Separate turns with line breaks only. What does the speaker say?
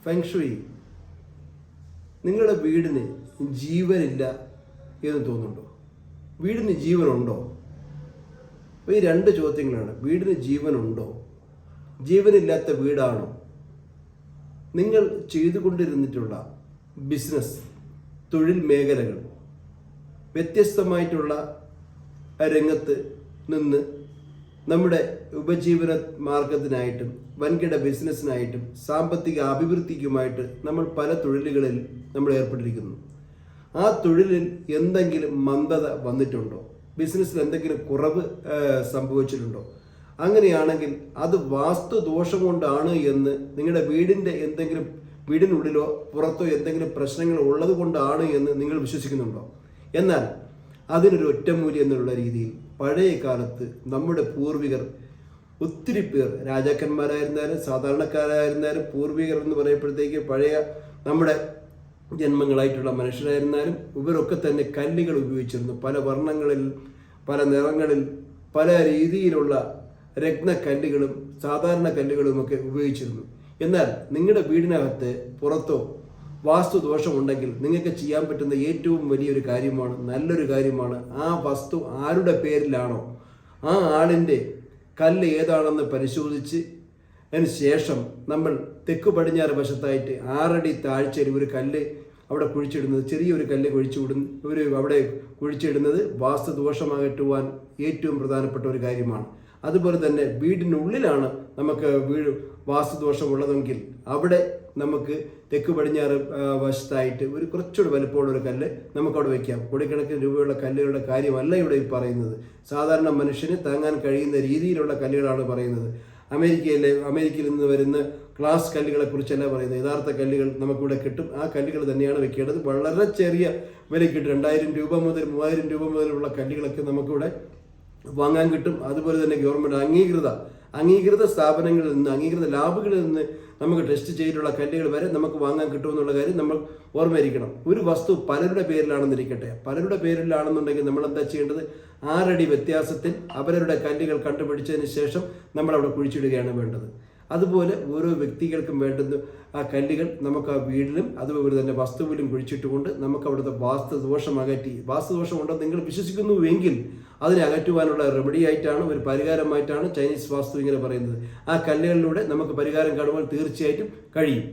Feng shui നിങ്ങളുടെ വീടിന് ജീവനില്ല എന്ന് തോന്നുന്നുണ്ടോ? വീടിന് ജീവനുണ്ടോ? ഈ രണ്ട് ചോദ്യങ്ങളാണ്. വീടിന് ജീവനുണ്ടോ? ജീവനില്ലാത്ത വീടാണോ? നിങ്ങൾ ചെയ്തുകൊണ്ടിരുന്നിട്ടുള്ള ബിസിനസ്, തൊഴിൽ മേഖലകൾ വ്യത്യസ്തമായിട്ടുള്ള രംഗത്ത് നിന്ന് നമ്മുടെ ഉപജീവന മാർഗത്തിനായിട്ടും വൻകിട ബിസിനസ്സിനായിട്ടും സാമ്പത്തിക അഭിവൃദ്ധിക്കുമായിട്ട് നമ്മൾ പല തൊഴിലുകളിൽ നമ്മൾ ഏർപ്പെട്ടിരിക്കുന്നു. ആ തൊഴിലിൽ എന്തെങ്കിലും മന്ദത വന്നിട്ടുണ്ടോ? ബിസിനസ്സിൽ എന്തെങ്കിലും കുറവ് സംഭവിച്ചിട്ടുണ്ടോ? അങ്ങനെയാണെങ്കിൽ അത് വാസ്തുദോഷം കൊണ്ടാണ് എന്ന് നിങ്ങളുടെ വീടിനുള്ളിലോ പുറത്തോ എന്തെങ്കിലും പ്രശ്നങ്ങൾ ഉള്ളത് കൊണ്ടാണ് എന്ന് നിങ്ങൾ വിശ്വസിക്കുന്നുണ്ടോ? എന്നാൽ അതിനൊരു ഒറ്റമൂലി എന്നുള്ള രീതിയിൽ പഴയ കാലത്ത് നമ്മുടെ പൂർവികർ ഒത്തിരി പേർ, രാജാക്കന്മാരായിരുന്നാലും സാധാരണക്കാരായിരുന്നാലും, പൂർവികർ എന്ന് പറയുമ്പോഴത്തേക്ക് പഴയ നമ്മുടെ ജന്മങ്ങളായിട്ടുള്ള മനുഷ്യരായിരുന്നാലും ഇവരൊക്കെ തന്നെ കല്ലുകൾ ഉപയോഗിച്ചിരുന്നു. പല വർണ്ണങ്ങളിൽ, പല നിറങ്ങളിൽ, പല രീതിയിലുള്ള രത്നക്കല്ലുകളും സാധാരണ കല്ലുകളുമൊക്കെ ഉപയോഗിച്ചിരുന്നു. എന്നാൽ നിങ്ങളുടെ വീടിനകത്ത് പുറത്തോ വാസ്തുദോഷമുണ്ടെങ്കിൽ നിങ്ങൾക്ക് ചെയ്യാൻ പറ്റുന്ന ഏറ്റവും വലിയൊരു കാര്യമാണ്, നല്ലൊരു കാര്യമാണ്, ആ വസ്തു ആരുടെ പേരിലാണോ ആ ആളിൻ്റെ കല്ല് ഏതാണെന്ന് പരിശോധിച്ച് അതിന് ശേഷം നമ്മൾ തെക്ക് പടിഞ്ഞാറ് വശത്തായിട്ട് 6 അടി താഴ്ചയിൽ ഒരു കല്ല് അവിടെ കുഴിച്ചിടുന്നത്, ചെറിയൊരു കല്ല് അവിടെ കുഴിച്ചിടുന്നത് വാസ്തുദോഷമകറ്റുവാൻ ഏറ്റവും പ്രധാനപ്പെട്ട ഒരു കാര്യമാണ്. അതുപോലെ തന്നെ വീടിനുള്ളിലാണ് നമുക്ക് വാസ്തുദോഷമുള്ളതെങ്കിൽ അവിടെ നമുക്ക് തെക്ക് പടിഞ്ഞാറ് വശത്തായിട്ട് കുറച്ചുകൂടി വലുപ്പമുള്ള ഒരു കല്ല് നമുക്കവിടെ വയ്ക്കാം. കോടിക്കണക്കിന് രൂപയുള്ള കല്ലുകളുടെ കാര്യമല്ല ഇവിടെ പറയുന്നത്. സാധാരണ മനുഷ്യന് താങ്ങാൻ കഴിയുന്ന രീതിയിലുള്ള കല്ലുകളാണ് പറയുന്നത്. അമേരിക്കയിൽ നിന്ന് വരുന്ന ഗ്ലാസ് കല്ലുകളെ കുറിച്ചല്ല പറയുന്നത്. യഥാർത്ഥ കല്ലുകൾ നമുക്കിവിടെ കിട്ടും. ആ കല്ലുകൾ തന്നെയാണ് വെക്കേണ്ടത്. വളരെ ചെറിയ വിലയ്ക്ക് കിട്ടും. 2000 രൂപ മുതൽ 3000 രൂപ മുതലുള്ള കല്ലുകളൊക്കെ നമുക്കിവിടെ വാങ്ങാൻ കിട്ടും. അതുപോലെ തന്നെ ഗവൺമെൻറ് അംഗീകൃത സ്ഥാപനങ്ങളിൽ നിന്ന്, അംഗീകൃത ലാബുകളിൽ നിന്ന് നമുക്ക് ടെസ്റ്റ് ചെയ്തിട്ടുള്ള കല്ലുകൾ വരെ നമുക്ക് വാങ്ങാൻ കിട്ടുമെന്നുള്ള കാര്യം നമ്മൾ ഓർമ്മയിരിക്കണം. ഒരു വസ്തു പലരുടെ പേരിലാണെന്നിരിക്കട്ടെ, പലരുടെ പേരിലാണെന്നുണ്ടെങ്കിൽ നമ്മൾ എന്താ ചെയ്യേണ്ടത്? 6 അടി വ്യത്യാസത്തിൽ അവരവരുടെ കല്ലുകൾ കണ്ടുപിടിച്ചതിന് ശേഷം നമ്മൾ അവിടെ കുഴിച്ചിടുകയാണ് വേണ്ടത്. അതുപോലെ ഓരോ വ്യക്തികൾക്കും വേണ്ടുന്ന ആ കല്ലുകൾ നമുക്ക് ആ വീടിലും അതുപോലെ തന്നെ വസ്തുവിലും കുഴിച്ചിട്ടുകൊണ്ട് നമുക്ക് അവിടുത്തെ വാസ്തുദോഷം ഉണ്ടെന്ന് നിങ്ങൾ വിശ്വസിക്കുന്നുവെങ്കിൽ അതിനെ അകറ്റുവാനുള്ള റെമഡി ആയിട്ടാണ്, ഒരു പരിഹാരമായിട്ടാണ് ചൈനീസ് വാസ്തു ഇങ്ങനെ പറയുന്നത്. ആ കല്ലുകളിലൂടെ നമുക്ക് പരിഹാരം കാണുവാൻ തീർച്ചയായിട്ടും കഴിയും.